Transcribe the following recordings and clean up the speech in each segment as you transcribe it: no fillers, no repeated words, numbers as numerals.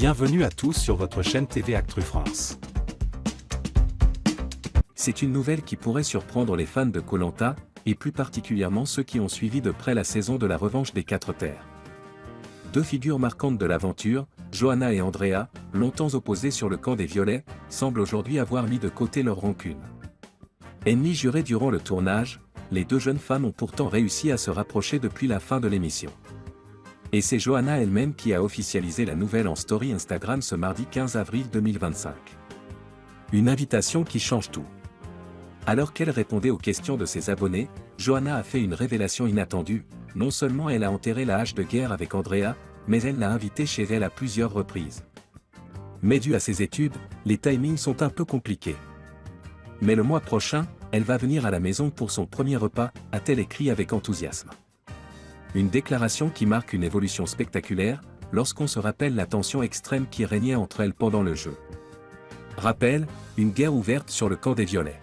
Bienvenue à tous sur votre chaîne TV Actu France. C'est une nouvelle qui pourrait surprendre les fans de Koh-Lanta, et plus particulièrement ceux qui ont suivi de près la saison de la revanche des 4 terres. Deux figures marquantes de l'aventure, Johanna et Andrea, longtemps opposées sur le camp des Violets, semblent aujourd'hui avoir mis de côté leur rancune. Ennemies jurées durant le tournage, les deux jeunes femmes ont pourtant réussi à se rapprocher depuis la fin de l'émission. Et c'est Johanna elle-même qui a officialisé la nouvelle en story Instagram ce mardi 15 avril 2025. Une invitation qui change tout. Alors qu'elle répondait aux questions de ses abonnés, Johanna a fait une révélation inattendue. Non seulement elle a enterré la hache de guerre avec Andrea, mais elle l'a invitée chez elle à plusieurs reprises. Mais dû à ses études, les timings sont un peu compliqués. Mais le mois prochain, elle va venir à la maison pour son premier repas, a-t-elle écrit avec enthousiasme. Une déclaration qui marque une évolution spectaculaire, lorsqu'on se rappelle la tension extrême qui régnait entre elles pendant le jeu. Rappel, une guerre ouverte sur le camp des Violets.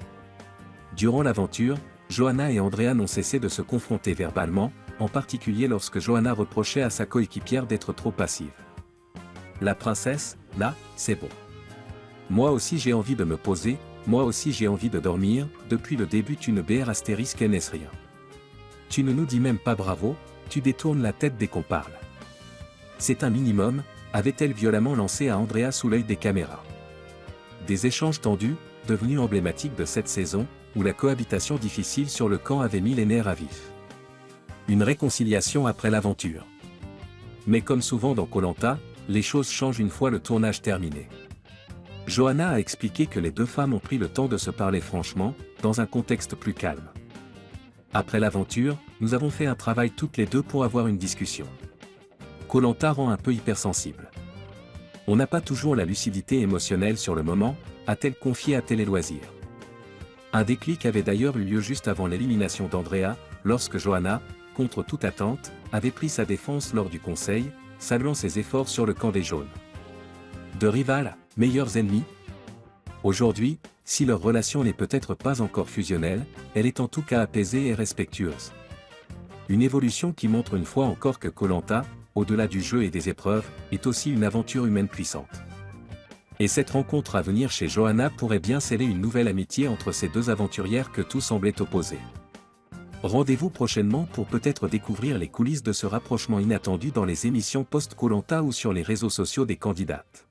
Durant l'aventure, Johanna et Andrea n'ont cessé de se confronter verbalement, en particulier lorsque Johanna reprochait à sa coéquipière d'être trop passive. La princesse, là, c'est bon. Moi aussi j'ai envie de me poser, moi aussi j'ai envie de dormir, depuis le début tu ne BR astérisque n'est rien. Tu ne nous dis même pas bravo, tu détournes la tête dès qu'on parle. C'est un minimum, avait-elle violemment lancé à Andrea sous l'œil des caméras. Des échanges tendus, devenus emblématiques de cette saison, où la cohabitation difficile sur le camp avait mis les nerfs à vif. Une réconciliation après l'aventure. Mais comme souvent dans Koh-Lanta, les choses changent une fois le tournage terminé. Johanna a expliqué que les deux femmes ont pris le temps de se parler franchement, dans un contexte plus calme. Après l'aventure, nous avons fait un travail toutes les deux pour avoir une discussion. Koh-Lanta rend un peu hypersensible. On n'a pas toujours la lucidité émotionnelle sur le moment, a-t-elle confié à Télé Loisirs. Un déclic avait d'ailleurs eu lieu juste avant l'élimination d'Andrea, lorsque Johanna, contre toute attente, avait pris sa défense lors du conseil, saluant ses efforts sur le camp des jaunes. De rivales, meilleurs ennemis. Aujourd'hui, si leur relation n'est peut-être pas encore fusionnelle, elle est en tout cas apaisée et respectueuse. Une évolution qui montre une fois encore que Koh-Lanta, au-delà du jeu et des épreuves, est aussi une aventure humaine puissante. Et cette rencontre à venir chez Johanna pourrait bien sceller une nouvelle amitié entre ces deux aventurières que tout semblait opposer. Rendez-vous prochainement pour peut-être découvrir les coulisses de ce rapprochement inattendu dans les émissions post-Koh-Lanta ou sur les réseaux sociaux des candidates.